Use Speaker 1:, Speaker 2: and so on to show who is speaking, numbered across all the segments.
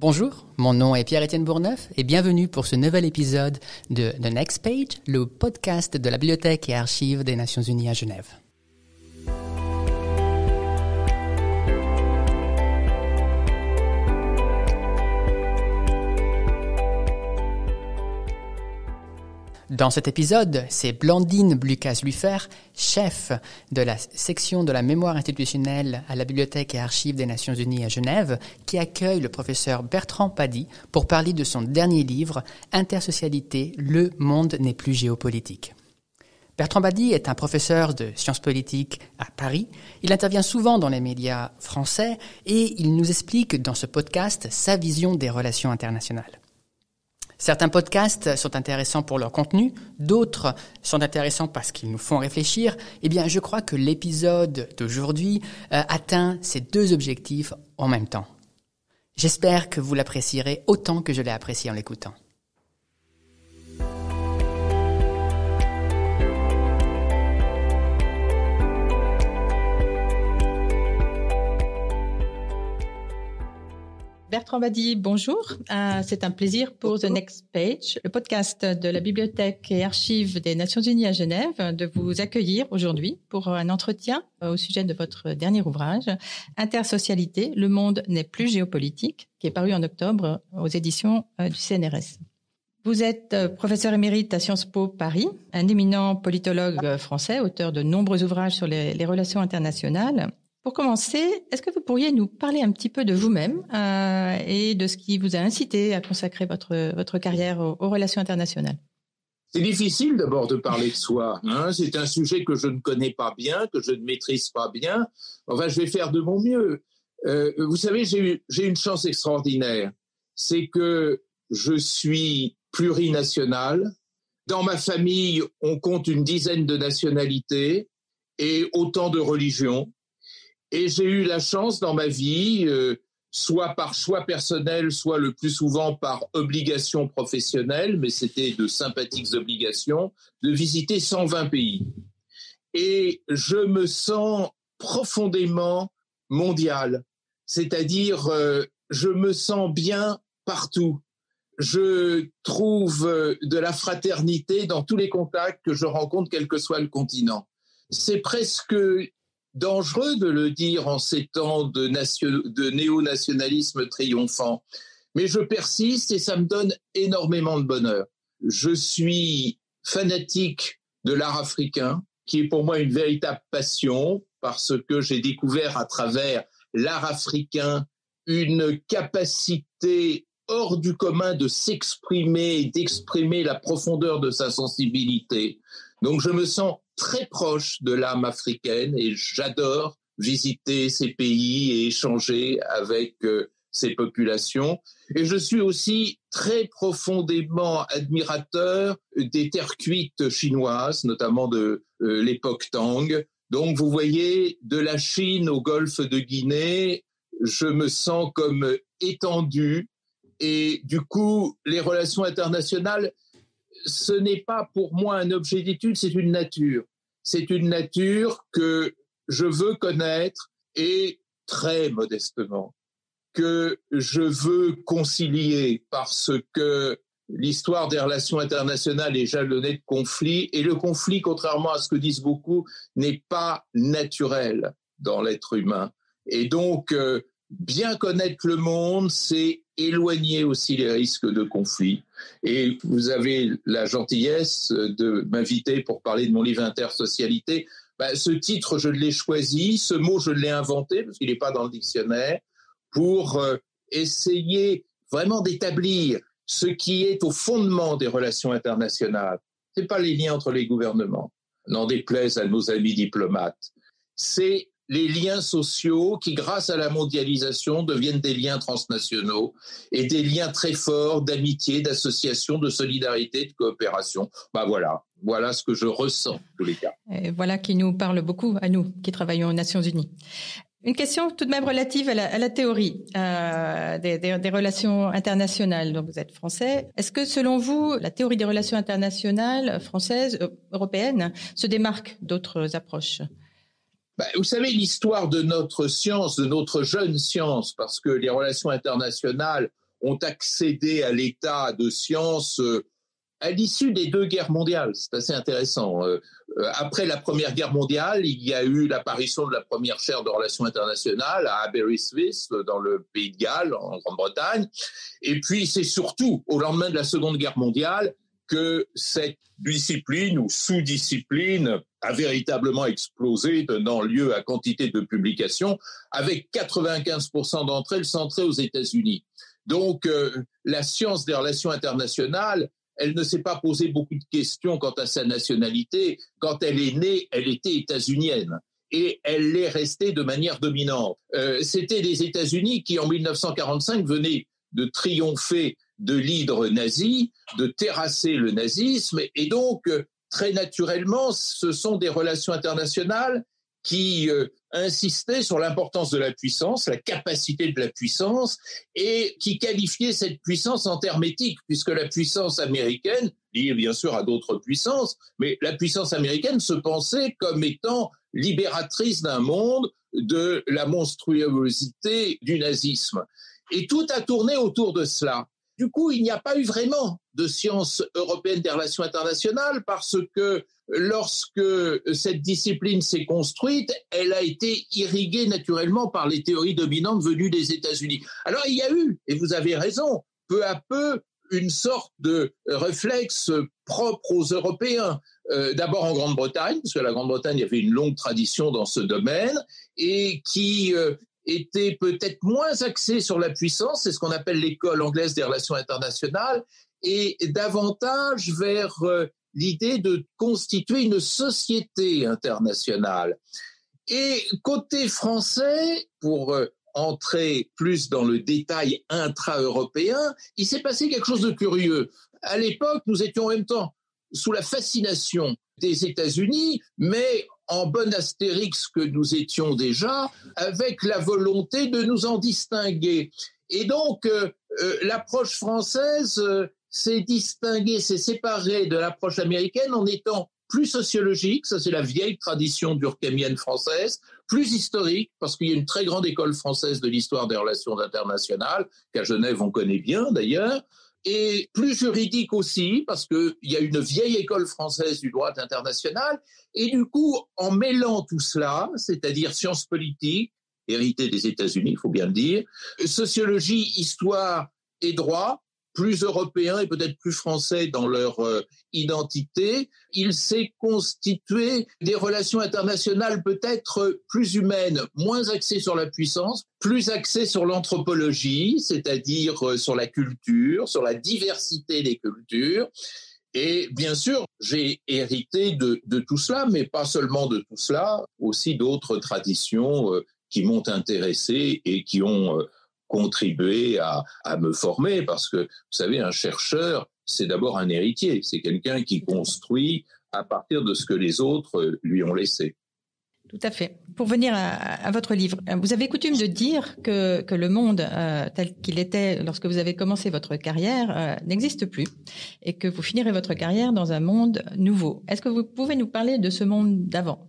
Speaker 1: Bonjour, mon nom est Pierre-Étienne Bourneuf et bienvenue pour ce nouvel épisode de The Next Page, le podcast de la Bibliothèque et Archives des Nations Unies à Genève. Dans cet épisode, c'est Blandine Blucas-Luffer, chef de la section de la mémoire institutionnelle à la Bibliothèque et Archives des Nations Unies à Genève, qui accueille le professeur Bertrand Paddy pour parler de son dernier livre, Intersocialité, le monde n'est plus géopolitique. Bertrand Paddy est un professeur de sciences politiques à Paris. Il intervient souvent dans les médias français et il nous explique dans ce podcast sa vision des relations internationales. Certains podcasts sont intéressants pour leur contenu, d'autres sont intéressants parce qu'ils nous font réfléchir. Eh bien, je crois que l'épisode d'aujourd'hui atteint ces deux objectifs en même temps. J'espère que vous l'apprécierez autant que je l'ai apprécié en l'écoutant.
Speaker 2: Bertrand Paddy, bonjour. C'est un plaisir pour The Next Page, le podcast de la Bibliothèque et Archives des Nations Unies à Genève, de vous accueillir aujourd'hui pour un entretien au sujet de votre dernier ouvrage, Intersocialité, le monde n'est plus géopolitique, qui est paru en octobre aux éditions du CNRS. Vous êtes professeur émérite à Sciences Po Paris, un éminent politologue français, auteur de nombreux ouvrages sur les relations internationales. Pour commencer, est-ce que vous pourriez nous parler un petit peu de vous-même et de ce qui vous a incité à consacrer votre carrière aux relations internationales?
Speaker 3: C'est difficile d'abord de parler de soi. C'est un sujet que je ne connais pas bien, que je ne maîtrise pas bien. Enfin, je vais faire de mon mieux. Vous savez, j'ai une chance extraordinaire. C'est que je suis plurinational. Dans ma famille, on compte une dizaine de nationalités et autant de religions. Et j'ai eu la chance dans ma vie, soit par choix personnel, soit le plus souvent par obligation professionnelle, mais c'était de sympathiques obligations, de visiter 120 pays. Et je me sens profondément mondial, c'est-à-dire je me sens bien partout. Je trouve de la fraternité dans tous les contacts que je rencontre, quel que soit le continent. C'est presque dangereux de le dire en ces temps de néo-nationalisme triomphant. Mais je persiste et ça me donne énormément de bonheur. Je suis fanatique de l'art africain, qui est pour moi une véritable passion, parce que j'ai découvert à travers l'art africain une capacité hors du commun de s'exprimer et d'exprimer la profondeur de sa sensibilité. Donc je me sens très proche de l'âme africaine et j'adore visiter ces pays et échanger avec ces populations. Et je suis aussi très profondément admirateur des terres cuites chinoises, notamment de l'époque Tang. Donc vous voyez, de la Chine au golfe de Guinée, je me sens comme étendu. Et du coup, les relations internationales, ce n'est pas pour moi un objet d'étude, c'est une nature. C'est une nature que je veux connaître et, très modestement, que je veux concilier parce que l'histoire des relations internationales est jalonnée de conflits et le conflit, contrairement à ce que disent beaucoup, n'est pas naturel dans l'être humain. Et donc, bien connaître le monde, c'est éloigner aussi les risques de conflit. Et vous avez la gentillesse de m'inviter pour parler de mon livre Intersocialité. Ce titre, je l'ai choisi, ce mot, je l'ai inventé, parce qu'il n'est pas dans le dictionnaire, pour essayer vraiment d'établir ce qui est au fondement des relations internationales. Ce n'est pas les liens entre les gouvernements, n'en déplaise à nos amis diplomates. C'est les liens sociaux qui, grâce à la mondialisation, deviennent des liens transnationaux et des liens très forts d'amitié, d'association, de solidarité, de coopération. Voilà ce que je ressens en tous les cas.
Speaker 2: Et voilà qui nous parle beaucoup à nous, qui travaillons aux Nations Unies. Une question tout de même relative à la théorie des relations internationales. Donc vous êtes français. Est-ce que selon vous, la théorie des relations internationales françaises, européennes, se démarque d'autres approches ?
Speaker 3: Vous savez, l'histoire de notre science, de notre jeune science, parce que les relations internationales ont accédé à l'état de science à l'issue des 2 guerres mondiales. C'est assez intéressant. Après la Première Guerre mondiale, il y a eu l'apparition de la première chaire de relations internationales à Aberystwyth, dans le Pays de Galles, en Grande-Bretagne. Et puis, c'est surtout au lendemain de la Seconde Guerre mondiale que cette discipline ou sous-discipline a véritablement explosé, donnant lieu à quantité de publications, avec 95% d'entre elles centrées aux États-Unis. Donc, la science des relations internationales, elle ne s'est pas posé beaucoup de questions quant à sa nationalité. Quand elle est née, elle était états-unienne. Et elle l'est restée de manière dominante. C'était les États-Unis qui, en 1945, venaient de triompher de l'hydre nazi, de terrasser le nazisme. Et donc, très naturellement, ce sont des relations internationales qui insistaient sur l'importance de la puissance, la capacité de la puissance, et qui qualifiaient cette puissance en termes éthiques, puisque la puissance américaine, liée bien sûr à d'autres puissances, mais la puissance américaine se pensait comme étant libératrice d'un monde de la monstruosité du nazisme. Et tout a tourné autour de cela. Du coup, il n'y a pas eu vraiment de science européenne des relations internationales parce que lorsque cette discipline s'est construite, elle a été irriguée naturellement par les théories dominantes venues des États-Unis. Alors, il y a eu, et vous avez raison, peu à peu, une sorte de réflexe propre aux Européens. D'abord en Grande-Bretagne, parce que la Grande-Bretagne avait une longue tradition dans ce domaine, et qui était peut-être moins axée sur la puissance, c'est ce qu'on appelle l'école anglaise des relations internationales, et davantage vers l'idée de constituer une société internationale. Et côté français, pour entrer plus dans le détail intra-européen, il s'est passé quelque chose de curieux. À l'époque, nous étions en même temps sous la fascination des États-Unis, mais en bon astérix que nous étions déjà, avec la volonté de nous en distinguer. Et donc, l'approche française s'est distinguée, s'est séparée de l'approche américaine en étant plus sociologique, ça c'est la vieille tradition durkheimienne française, plus historique, parce qu'il y a une très grande école française de l'histoire des relations internationales, qu'à Genève on connaît bien d'ailleurs, et plus juridique aussi, parce qu'il y a une vieille école française du droit international, et du coup, en mêlant tout cela, c'est-à-dire sciences politiques, héritées des États-Unis, il faut bien le dire, sociologie, histoire et droit, plus européens et peut-être plus français dans leur identité, il s'est constitué des relations internationales peut-être plus humaines, moins axées sur la puissance, plus axées sur l'anthropologie, c'est-à-dire sur la culture, sur la diversité des cultures. Et bien sûr, j'ai hérité de tout cela, mais pas seulement de tout cela, aussi d'autres traditions qui m'ont intéressé et qui ont contribuer à me former, parce que, vous savez, un chercheur, c'est d'abord un héritier, c'est quelqu'un qui construit à partir de ce que les autres lui ont laissé.
Speaker 2: Tout à fait. Pour venir à votre livre, vous avez coutume de dire que le monde tel qu'il était lorsque vous avez commencé votre carrière n'existe plus et que vous finirez votre carrière dans un monde nouveau. Est-ce que vous pouvez nous parler de ce monde d'avant ?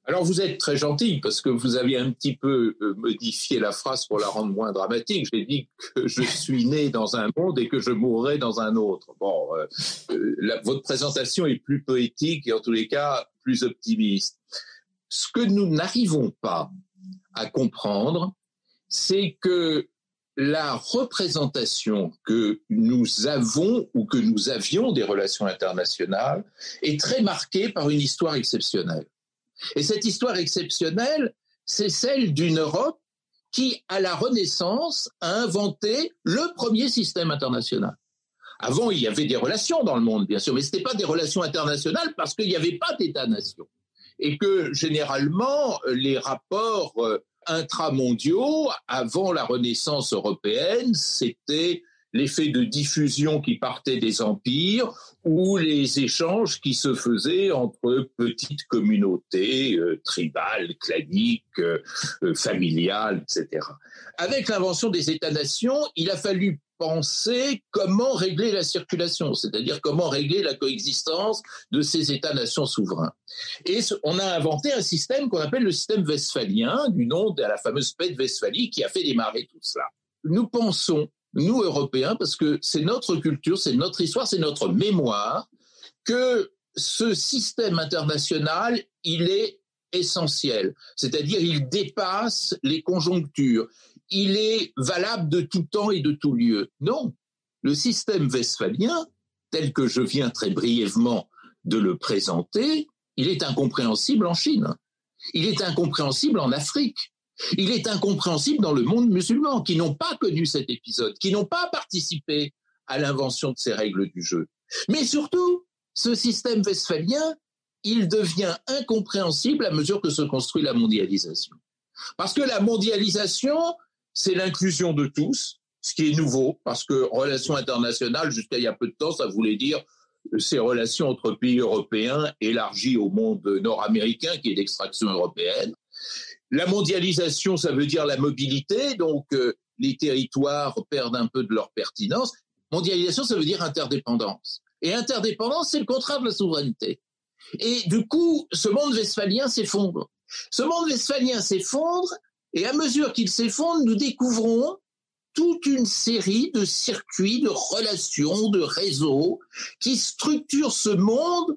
Speaker 3: Alors, vous êtes très gentil parce que vous avez un petit peu modifié la phrase pour la rendre moins dramatique. J'ai dit que je suis né dans un monde et que je mourrai dans un autre. Bon, votre présentation est plus poétique et en tous les cas plus optimiste. Ce que nous n'arrivons pas à comprendre, c'est que la représentation que nous avons ou que nous avions des relations internationales est très marquée par une histoire exceptionnelle. Et cette histoire exceptionnelle, c'est celle d'une Europe qui, à la Renaissance, a inventé le premier système international. Avant, il y avait des relations dans le monde, bien sûr, mais ce n'étaient pas des relations internationales parce qu'il n'y avait pas d'État-nation. Et que, généralement, les rapports intramondiaux, avant la Renaissance européenne, c'était l'effet de diffusion qui partait des empires ou les échanges qui se faisaient entre petites communautés tribales, claniques, familiales, etc. Avec l'invention des États-nations, il a fallu penser comment régler la circulation, c'est-à-dire comment régler la coexistence de ces États-nations souverains. Et on a inventé un système qu'on appelle le système westphalien, du nom de la fameuse paix de Westphalie qui a fait démarrer tout cela. Nous pensons nous Européens, parce que c'est notre culture, c'est notre histoire, c'est notre mémoire, que ce système international, il est essentiel. C'est-à-dire, il dépasse les conjonctures. Il est valable de tout temps et de tout lieu. Non, le système westphalien, tel que je viens très brièvement de le présenter, il est incompréhensible en Chine. Il est incompréhensible en Afrique. Il est incompréhensible dans le monde musulman, qui n'ont pas connu cet épisode, qui n'ont pas participé à l'invention de ces règles du jeu. Mais surtout, ce système westphalien, il devient incompréhensible à mesure que se construit la mondialisation. Parce que la mondialisation, c'est l'inclusion de tous, ce qui est nouveau, parce que relations internationales, jusqu'à il y a peu de temps, ça voulait dire ces relations entre pays européens élargies au monde nord-américain, qui est d'extraction européenne. La mondialisation, ça veut dire la mobilité, donc les territoires perdent un peu de leur pertinence. Mondialisation, ça veut dire interdépendance. Et interdépendance, c'est le contraire de la souveraineté. Et du coup, ce monde westphalien s'effondre. Ce monde westphalien s'effondre, et à mesure qu'il s'effondre, nous découvrons toute une série de circuits, de relations, de réseaux qui structurent ce monde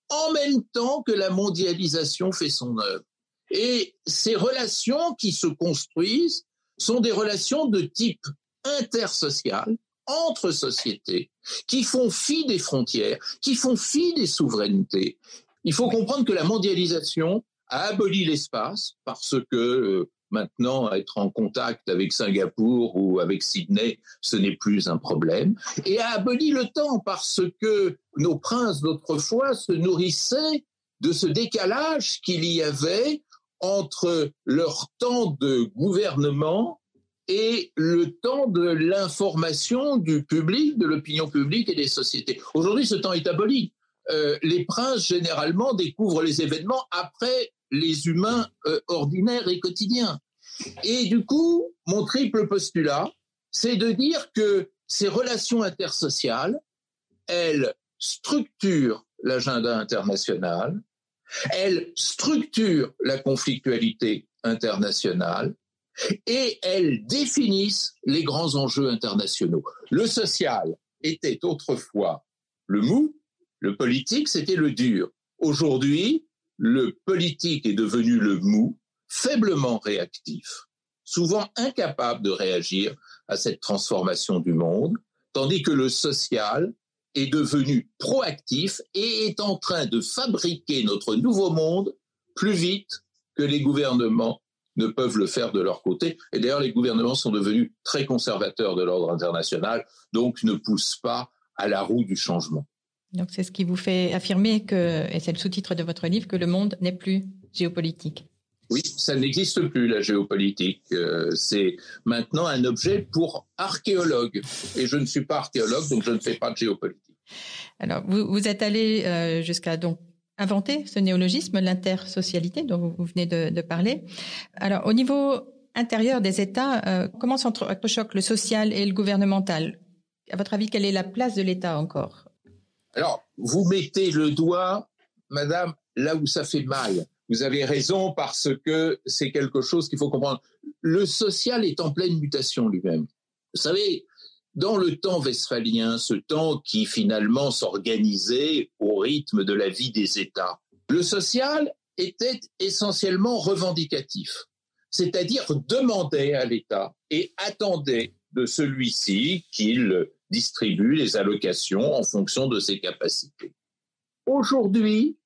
Speaker 3: en même temps que la mondialisation fait son œuvre. Et ces relations qui se construisent sont des relations de type intersocial, entre sociétés, qui font fi des frontières, qui font fi des souverainetés. Il faut comprendre que la mondialisation a aboli l'espace parce que maintenant, être en contact avec Singapour ou avec Sydney, ce n'est plus un problème, et a aboli le temps parce que nos princes d'autrefois se nourrissaient de ce décalage qu'il y avait entre leur temps de gouvernement et le temps de l'information du public, de l'opinion publique et des sociétés. Aujourd'hui, ce temps est aboli. Les princes, généralement, découvrent les événements après les humains ordinaires et quotidiens. Et du coup, mon triple postulat, c'est de dire que ces relations intersociales, elles structurent l'agenda international, elles structurent la conflictualité internationale et elles définissent les grands enjeux internationaux. Le social était autrefois le mou, le politique c'était le dur. Aujourd'hui, le politique est devenu le mou, faiblement réactif, souvent incapable de réagir à cette transformation du monde, tandis que le social est devenu proactif et est en train de fabriquer notre nouveau monde plus vite que les gouvernements ne peuvent le faire de leur côté. Et d'ailleurs, les gouvernements sont devenus très conservateurs de l'ordre international, donc ne poussent pas à la roue du changement.
Speaker 2: Donc c'est ce qui vous fait affirmer que, et c'est le sous-titre de votre livre, que le monde n'est plus géopolitique.
Speaker 3: Oui, ça n'existe plus, la géopolitique. C'est maintenant un objet pour archéologues. Et je ne suis pas archéologue, donc je ne fais pas de géopolitique.
Speaker 2: Alors, vous êtes allé jusqu'à donc inventer ce néologisme, l'intersocialité dont vous venez de parler. Alors, au niveau intérieur des États, comment s'entrechoquent le social et le gouvernemental? À votre avis, quelle est la place de l'État encore?
Speaker 3: Alors, vous mettez le doigt, madame, là où ça fait mal. Vous avez raison parce que c'est quelque chose qu'il faut comprendre. Le social est en pleine mutation lui-même. Vous savez, dans le temps westphalien, ce temps qui finalement s'organisait au rythme de la vie des États, le social était essentiellement revendicatif, c'est-à-dire demandait à l'État et attendait de celui-ci qu'il distribue les allocations en fonction de ses capacités. Aujourd'hui,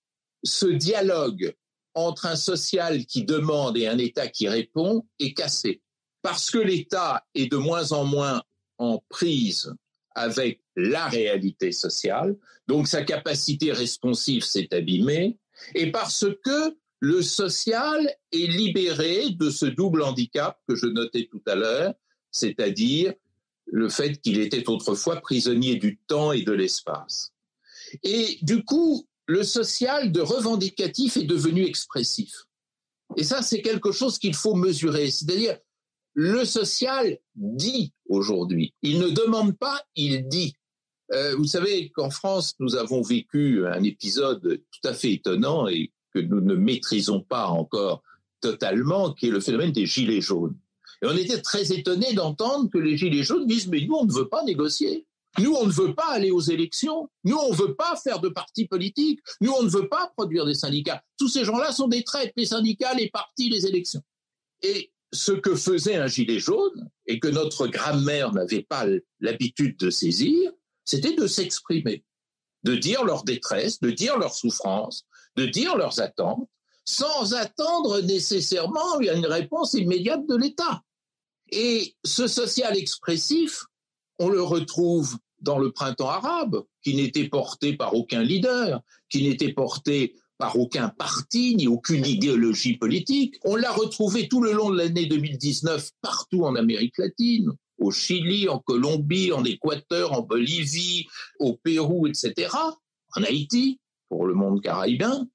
Speaker 3: ce dialogue entre un social qui demande et un État qui répond est cassé. Parce que l'État est de moins en moins en prise avec la réalité sociale, donc sa capacité responsive s'est abîmée, et parce que le social est libéré de ce double handicap que je notais tout à l'heure, c'est-à-dire le fait qu'il était autrefois prisonnier du temps et de l'espace. Et du coup, le social de revendicatif est devenu expressif. Et ça, c'est quelque chose qu'il faut mesurer. C'est-à-dire, le social dit aujourd'hui. Il ne demande pas, il dit. Vous savez qu'en France, nous avons vécu un épisode tout à fait étonnant et que nous ne maîtrisons pas encore totalement, qui est le phénomène des gilets jaunes. Et on était très étonnés d'entendre que les Gilets jaunes disent « mais nous, on ne veut pas négocier. Nous, on ne veut pas aller aux élections. Nous, on ne veut pas faire de partis politiques. Nous, on ne veut pas produire des syndicats. Tous ces gens-là sont des traîtres, les syndicats, les partis, les élections. » Et ce que faisait un gilet jaune, et que notre grammaire n'avait pas l'habitude de saisir, c'était de s'exprimer, de dire leur détresse, de dire leur souffrance, de dire leurs attentes, sans attendre nécessairement une réponse immédiate de l'État. Et ce social expressif, on le retrouve dans le printemps arabe, qui n'était porté par aucun leader, qui n'était porté par aucun parti, ni aucune idéologie politique. On l'a retrouvé tout le long de l'année 2019 partout en Amérique latine, au Chili, en Colombie, en Équateur, en Bolivie, au Pérou, etc., en Haïti, pour le monde caraïbien.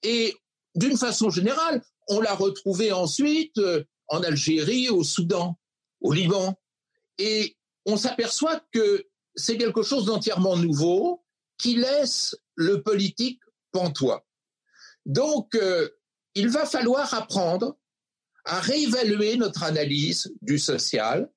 Speaker 3: Et d'une façon générale, on l'a retrouvé ensuite en Algérie, au Soudan, au Liban. Et on s'aperçoit que c'est quelque chose d'entièrement nouveau qui laisse le politique pantois. Donc, il va falloir apprendre à réévaluer notre analyse du social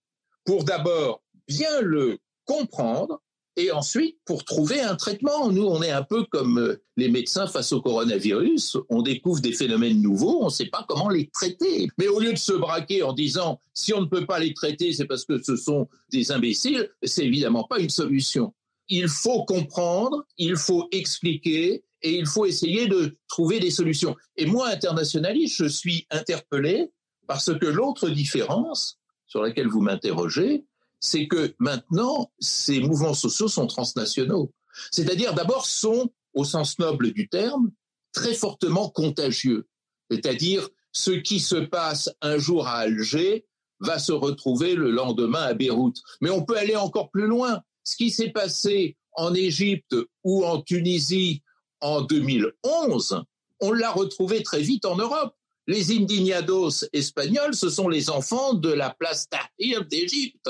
Speaker 3: pour d'abord bien le comprendre et ensuite pour trouver un traitement. Nous, on est un peu comme les médecins face au coronavirus. On découvre des phénomènes nouveaux, on ne sait pas comment les traiter. Mais au lieu de se braquer en disant « si on ne peut pas les traiter, c'est parce que ce sont des imbéciles », c'est évidemment pas une solution. Il faut comprendre, il faut expliquer et il faut essayer de trouver des solutions. Et moi, internationaliste, je suis interpellé parce que l'autre différence sur laquelle vous m'interrogez, c'est que maintenant, ces mouvements sociaux sont transnationaux. C'est-à-dire, d'abord, sont, au sens noble du terme, très fortement contagieux. C'est-à-dire, ce qui se passe un jour à Alger va se retrouver le lendemain à Beyrouth. Mais on peut aller encore plus loin. Ce qui s'est passé en Égypte ou en Tunisie en 2011, on l'a retrouvé très vite en Europe. Les indignados espagnols, ce sont les enfants de la place Tahrir d'Égypte.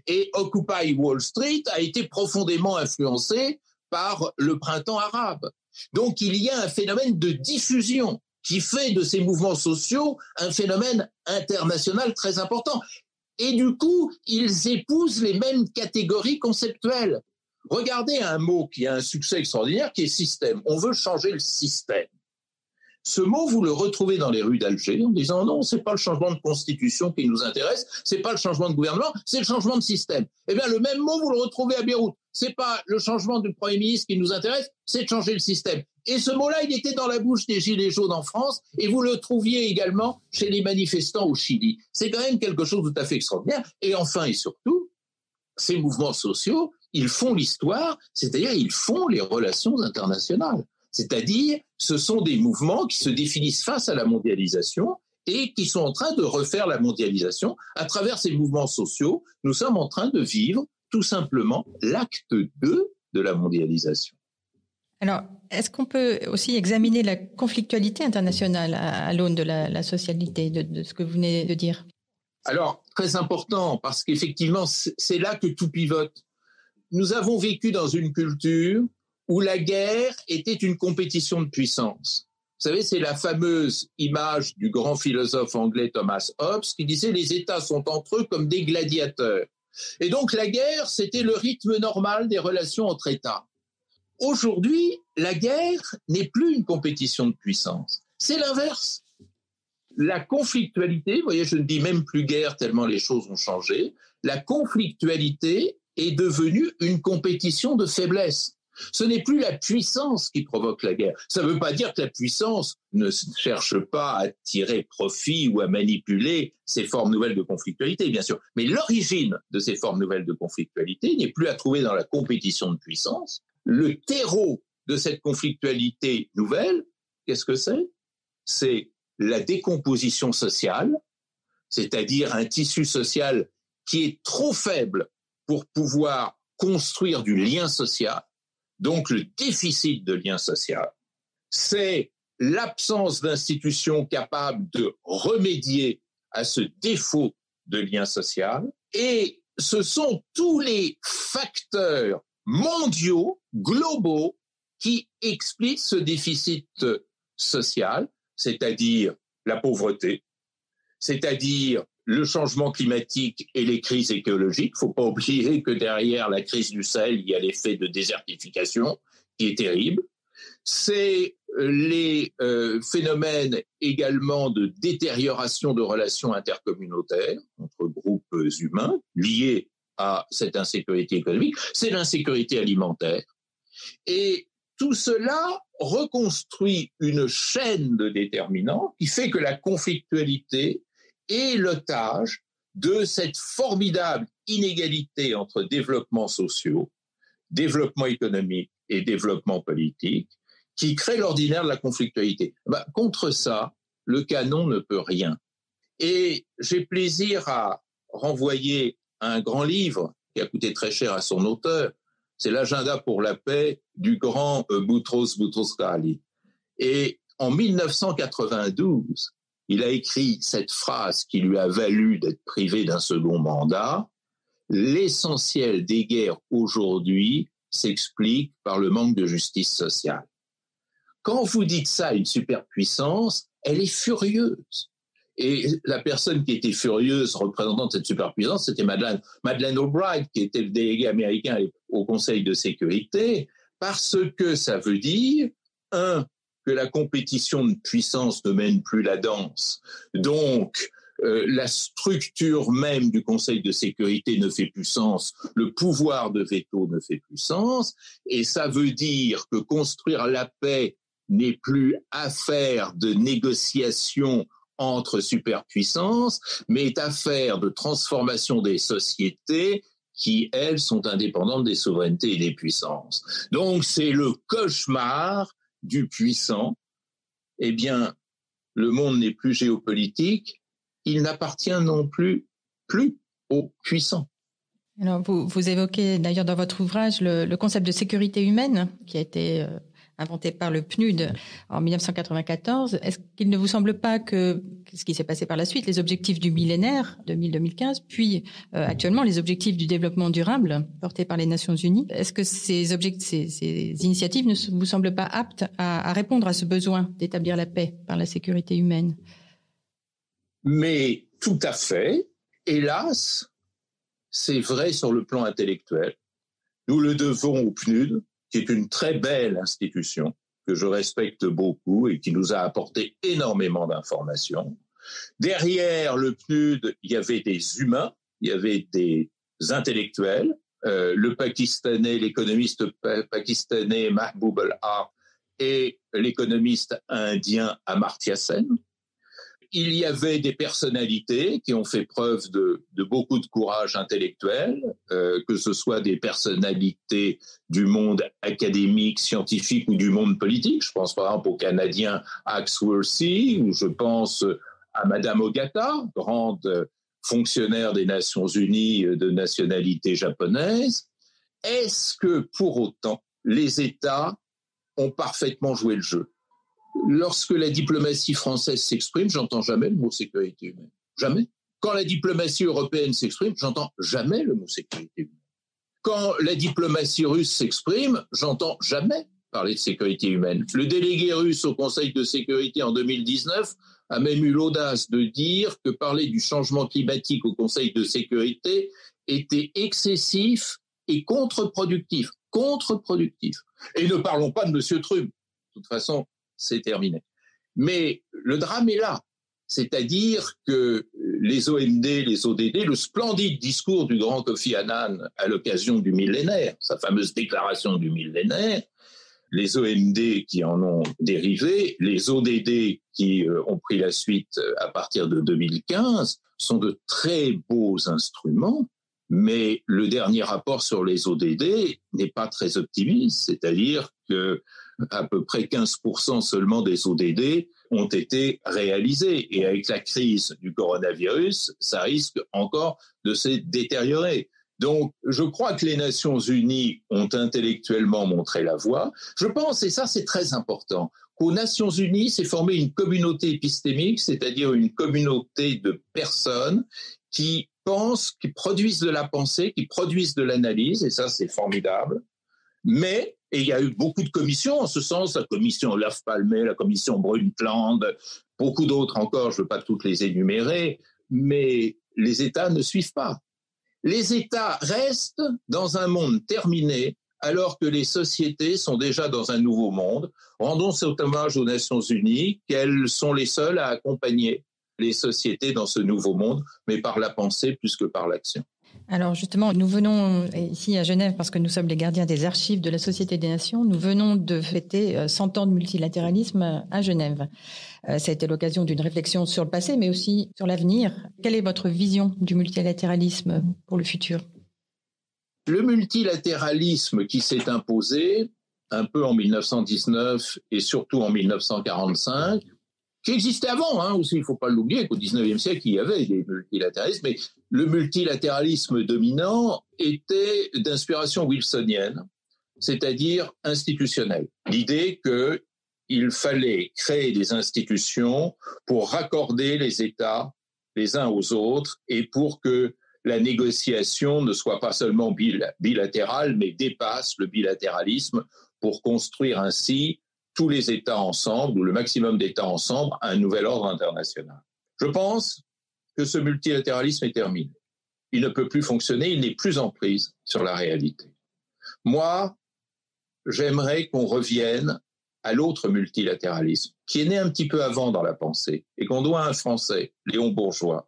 Speaker 3: Et Occupy Wall Street a été profondément influencé par le printemps arabe. Donc il y a un phénomène de diffusion qui fait de ces mouvements sociaux un phénomène international très important. Et du coup, ils épousent les mêmes catégories conceptuelles. Regardez un mot qui a un succès extraordinaire, qui est système. On veut changer le système. Ce mot, vous le retrouvez dans les rues d'Alger en disant non, c'est pas le changement de constitution qui nous intéresse, c'est pas le changement de gouvernement, c'est le changement de système. Eh bien, le même mot, vous le retrouvez à Beyrouth. C'est pas le changement du Premier ministre qui nous intéresse, c'est de changer le système. Et ce mot-là, il était dans la bouche des Gilets jaunes en France et vous le trouviez également chez les manifestants au Chili. C'est quand même quelque chose de tout à fait extraordinaire. Et enfin et surtout, ces mouvements sociaux, ils font l'histoire, c'est-à-dire ils font les relations internationales. C'est-à-dire, ce sont des mouvements qui se définissent face à la mondialisation et qui sont en train de refaire la mondialisation. À travers ces mouvements sociaux, nous sommes en train de vivre tout simplement l'acte 2 de la mondialisation.
Speaker 2: Alors, est-ce qu'on peut aussi examiner la conflictualité internationale à l'aune de la socialité, de ce que vous venez de dire ?
Speaker 3: Alors, très important, parce qu'effectivement, c'est là que tout pivote. Nous avons vécu dans une culture où la guerre était une compétition de puissance. Vous savez, c'est la fameuse image du grand philosophe anglais Thomas Hobbes qui disait « les États sont entre eux comme des gladiateurs ». Et donc la guerre, c'était le rythme normal des relations entre États. Aujourd'hui, la guerre n'est plus une compétition de puissance. C'est l'inverse. La conflictualité, vous voyez, je ne dis même plus guerre tellement les choses ont changé, la conflictualité est devenue une compétition de faiblesse. Ce n'est plus la puissance qui provoque la guerre. Ça ne veut pas dire que la puissance ne cherche pas à tirer profit ou à manipuler ces formes nouvelles de conflictualité, bien sûr. Mais l'origine de ces formes nouvelles de conflictualité n'est plus à trouver dans la compétition de puissance. Le terreau de cette conflictualité nouvelle, qu'est-ce que c'est ? C'est la décomposition sociale, c'est-à-dire un tissu social qui est trop faible pour pouvoir construire du lien social. Donc, le déficit de lien social, c'est l'absence d'institutions capables de remédier à ce défaut de lien social. Et ce sont tous les facteurs mondiaux, globaux, qui expliquent ce déficit social, c'est-à-dire la pauvreté, c'est-à-dire le changement climatique et les crises écologiques. Il ne faut pas oublier que derrière la crise du Sahel, il y a l'effet de désertification qui est terrible. C'est les phénomènes également de détérioration de relations intercommunautaires entre groupes humains liés à cette insécurité économique. C'est l'insécurité alimentaire. Et tout cela reconstruit une chaîne de déterminants qui fait que la conflictualité est l'otage de cette formidable inégalité entre développement social, développement économique et développement politique qui crée l'ordinaire de la conflictualité. Contre ça, le canon ne peut rien. Et j'ai plaisir à renvoyer un grand livre qui a coûté très cher à son auteur, c'est l'Agenda pour la paix du grand Boutros Boutros-Ghali. Et en 1992, il a écrit cette phrase qui lui a valu d'être privé d'un second mandat. L'essentiel des guerres aujourd'hui s'explique par le manque de justice sociale. Quand vous dites ça à une superpuissance, elle est furieuse. Et la personne qui était furieuse, représentante de cette superpuissance, c'était Madeleine Albright, qui était le délégué américain au Conseil de sécurité, parce que ça veut dire, que la compétition de puissance ne mène plus la danse. Donc, la structure même du Conseil de sécurité ne fait plus sens, le pouvoir de veto ne fait plus sens, et ça veut dire que construire la paix n'est plus affaire de négociation entre superpuissances, mais est affaire de transformation des sociétés qui, elles, sont indépendantes des souverainetés et des puissances. Donc, c'est le cauchemar du puissant. Eh bien, le monde n'est plus géopolitique, il n'appartient non plus aux puissants.
Speaker 2: Alors, vous évoquez d'ailleurs dans votre ouvrage le concept de sécurité humaine qui a été inventé par le PNUD en 1994. Est-ce qu'il ne vous semble pas que ce qui s'est passé par la suite, les objectifs du millénaire 2000-2015, puis actuellement les objectifs du développement durable portés par les Nations Unies, est-ce que ces initiatives ne vous semblent pas aptes à répondre à ce besoin d'établir la paix par la sécurité humaine?
Speaker 3: Mais tout à fait. Hélas, c'est vrai sur le plan intellectuel. Nous le devons au PNUD, qui est une très belle institution que je respecte beaucoup et qui nous a apporté énormément d'informations. Derrière le PNUD, il y avait des humains, il y avait des intellectuels. L'économiste pakistanais Mahboub al-Haq et l'économiste indien Amartya Sen. Il y avait des personnalités qui ont fait preuve de beaucoup de courage intellectuel, que ce soit des personnalités du monde académique, scientifique ou du monde politique. Je pense par exemple au Canadien Axworthy, ou je pense à Madame Ogata, grande fonctionnaire des Nations Unies de nationalité japonaise. Est-ce que pour autant les États ont parfaitement joué le jeu? Lorsque la diplomatie française s'exprime, j'entends jamais le mot sécurité humaine. Jamais. Quand la diplomatie européenne s'exprime, j'entends jamais le mot sécurité humaine. Quand la diplomatie russe s'exprime, j'entends jamais parler de sécurité humaine. Le délégué russe au Conseil de sécurité en 2019 a même eu l'audace de dire que parler du changement climatique au Conseil de sécurité était excessif et contre-productif. Contre-productif. Et ne parlons pas de M. Trump. De toute façon, c'est terminé. Mais le drame est là. C'est-à-dire que les OMD, les ODD, le splendide discours du grand Kofi Annan à l'occasion du millénaire, sa fameuse déclaration du millénaire, les OMD qui en ont dérivé, les ODD qui ont pris la suite à partir de 2015, sont de très beaux instruments, mais le dernier rapport sur les ODD n'est pas très optimiste, c'est-à-dire que à peu près 15% seulement des ODD ont été réalisés. Et avec la crise du coronavirus, ça risque encore de se détériorer. Donc, je crois que les Nations Unies ont intellectuellement montré la voie. Je pense, et ça c'est très important, qu'aux Nations Unies s'est formée une communauté épistémique, c'est-à-dire une communauté de personnes qui pensent, qui produisent de la pensée, qui produisent de l'analyse, et ça c'est formidable. Mais, et il y a eu beaucoup de commissions en ce sens, la commission Olaf Palme, la commission Brundtland, beaucoup d'autres encore, je ne veux pas toutes les énumérer, mais les États ne suivent pas. Les États restent dans un monde terminé, alors que les sociétés sont déjà dans un nouveau monde. Rendons cet hommage aux Nations Unies, qu'elles sont les seules à accompagner les sociétés dans ce nouveau monde, mais par la pensée plus que par l'action.
Speaker 2: Alors justement, nous venons ici à Genève parce que nous sommes les gardiens des archives de la Société des Nations. Nous venons de fêter 100 ans de multilatéralisme à Genève. Ça a été l'occasion d'une réflexion sur le passé, mais aussi sur l'avenir. Quelle est votre vision du multilatéralisme pour le futur ?
Speaker 3: Le multilatéralisme qui s'est imposé un peu en 1919 et surtout en 1945, qui existait avant, aussi, il ne faut pas l'oublier qu'au XIXe siècle, il y avait des multilatéralismes, mais le multilatéralisme dominant était d'inspiration wilsonienne, c'est-à-dire institutionnelle. L'idée qu'il fallait créer des institutions pour raccorder les États les uns aux autres et pour que la négociation ne soit pas seulement bilatérale, mais dépasse le bilatéralisme pour construire ainsi tous les États ensemble, ou le maximum d'États ensemble, un nouvel ordre international. Je pense que ce multilatéralisme est terminé. Il ne peut plus fonctionner, il n'est plus en prise sur la réalité. Moi, j'aimerais qu'on revienne à l'autre multilatéralisme, qui est né un petit peu avant dans la pensée, et qu'on doit à un Français, Léon Bourgeois,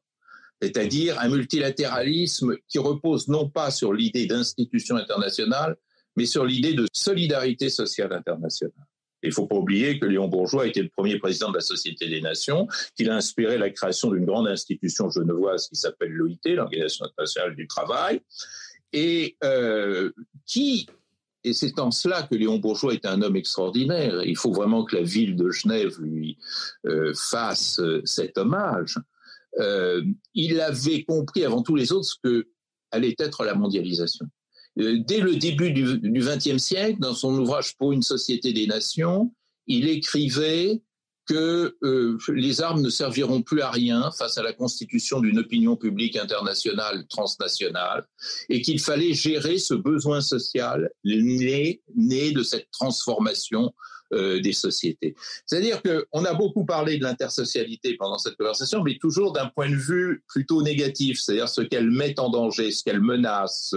Speaker 3: c'est-à-dire un multilatéralisme qui repose non pas sur l'idée d'institution internationale, mais sur l'idée de solidarité sociale internationale. Il ne faut pas oublier que Léon Bourgeois était le premier président de la Société des Nations, qu'il a inspiré la création d'une grande institution genevoise qui s'appelle l'OIT, l'Organisation internationale du travail, et c'est en cela que Léon Bourgeois est un homme extraordinaire. Il faut vraiment que la ville de Genève lui fasse cet hommage. Il avait compris avant tous les autres ce que allait être la mondialisation. Dès le début du XXe siècle, dans son ouvrage Pour une société des nations, il écrivait que les armes ne serviront plus à rien face à la constitution d'une opinion publique internationale transnationale et qu'il fallait gérer ce besoin social né de cette transformation des sociétés. C'est-à-dire qu'on a beaucoup parlé de l'intersocialité pendant cette conversation, mais toujours d'un point de vue plutôt négatif, c'est-à-dire ce qu'elle met en danger, ce qu'elle menace,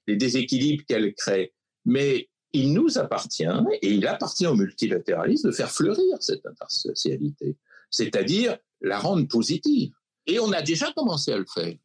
Speaker 3: les déséquilibres qu'elle crée. Mais il nous appartient, et il appartient au multilatéralisme, de faire fleurir cette intersocialité, c'est-à-dire la rendre positive. Et on a déjà commencé à le faire.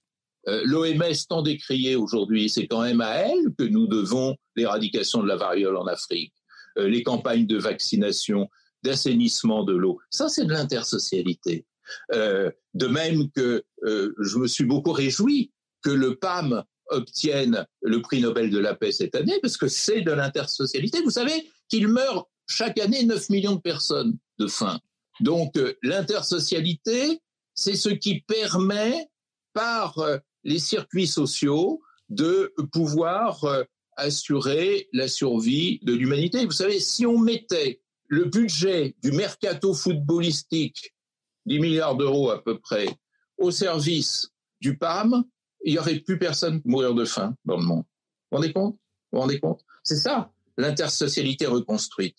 Speaker 3: L'OMS tant décriée aujourd'hui, c'est quand même à elle que nous devons l'éradication de la variole en Afrique, les campagnes de vaccination, d'assainissement de l'eau. Ça, c'est de l'intersocialité. De même que je me suis beaucoup réjoui que le PAM obtienne le prix Nobel de la paix cette année, parce que c'est de l'intersocialité. Vous savez qu'il meurt chaque année 9 millions de personnes de faim. Donc l'intersocialité, c'est ce qui permet, par les circuits sociaux, de pouvoir assurer la survie de l'humanité. Vous savez, si on mettait le budget du mercato footballistique, 10 milliards d'euros à peu près, au service du PAM, il n'y aurait plus personne mourir de faim dans le monde. Vous vous rendez compte ? C'est ça, l'intersocialité reconstruite.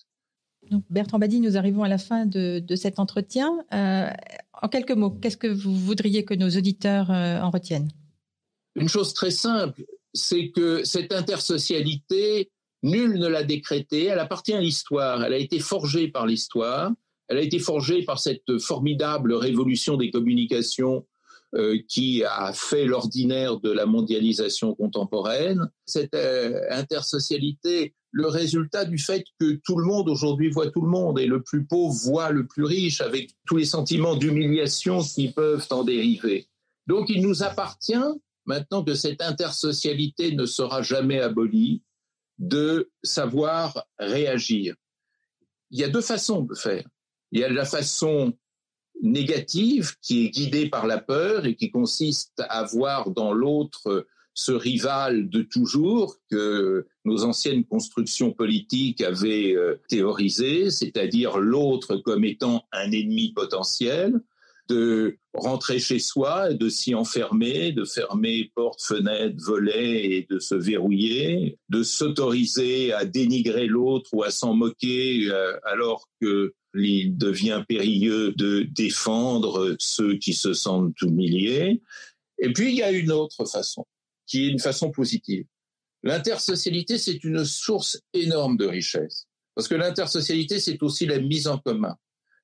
Speaker 2: Donc, Bertrand Badi, nous arrivons à la fin de cet entretien. En quelques mots, qu'est-ce que vous voudriez que nos auditeurs en retiennent ?
Speaker 3: Une chose très simple, c'est que cette intersocialité, nul ne l'a décrétée, elle appartient à l'histoire, elle a été forgée par l'histoire, elle a été forgée par cette formidable révolution des communications qui a fait l'ordinaire de la mondialisation contemporaine. Cette intersocialité, le résultat du fait que tout le monde aujourd'hui voit tout le monde et le plus pauvre voit le plus riche avec tous les sentiments d'humiliation qui peuvent en dériver. Donc il nous appartient, maintenant que cette intersocialité ne sera jamais abolie, de savoir réagir. Il y a deux façons de faire. Il y a la façon négative qui est guidée par la peur et qui consiste à voir dans l'autre ce rival de toujours que nos anciennes constructions politiques avaient théorisé, c'est-à-dire l'autre comme étant un ennemi potentiel, de rentrer chez soi, de s'y enfermer, de fermer portes, fenêtres, volets et de se verrouiller, de s'autoriser à dénigrer l'autre ou à s'en moquer alors que il devient périlleux de défendre ceux qui se sentent humiliés. Et puis, il y a une autre façon, qui est une façon positive. L'intersocialité, c'est une source énorme de richesse. Parce que l'intersocialité, c'est aussi la mise en commun.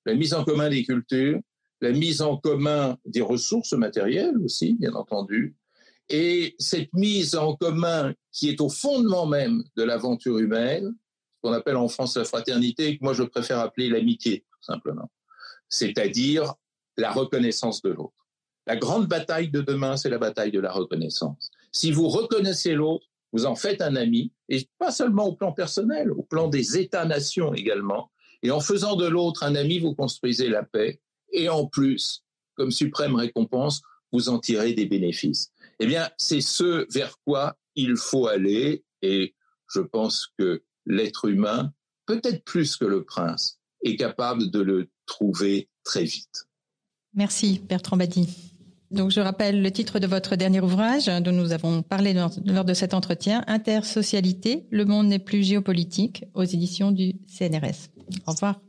Speaker 3: La mise en commun des cultures, la mise en commun des ressources matérielles aussi, bien entendu. Et cette mise en commun qui est au fondement même de l'aventure humaine, ce qu'on appelle en France la fraternité, que moi je préfère appeler l'amitié, tout simplement. C'est-à-dire la reconnaissance de l'autre. La grande bataille de demain, c'est la bataille de la reconnaissance. Si vous reconnaissez l'autre, vous en faites un ami, et pas seulement au plan personnel, au plan des États-nations également. Et en faisant de l'autre un ami, vous construisez la paix. Et en plus, comme suprême récompense, vous en tirez des bénéfices. Eh bien, c'est ce vers quoi il faut aller. Et je pense que l'être humain, peut-être plus que le prince, est capable de le trouver très vite.
Speaker 2: Merci Bertrand Badi. Donc je rappelle le titre de votre dernier ouvrage dont nous avons parlé lors de cet entretien, Intersocialité, le monde n'est plus géopolitique, aux éditions du CNRS. Au revoir.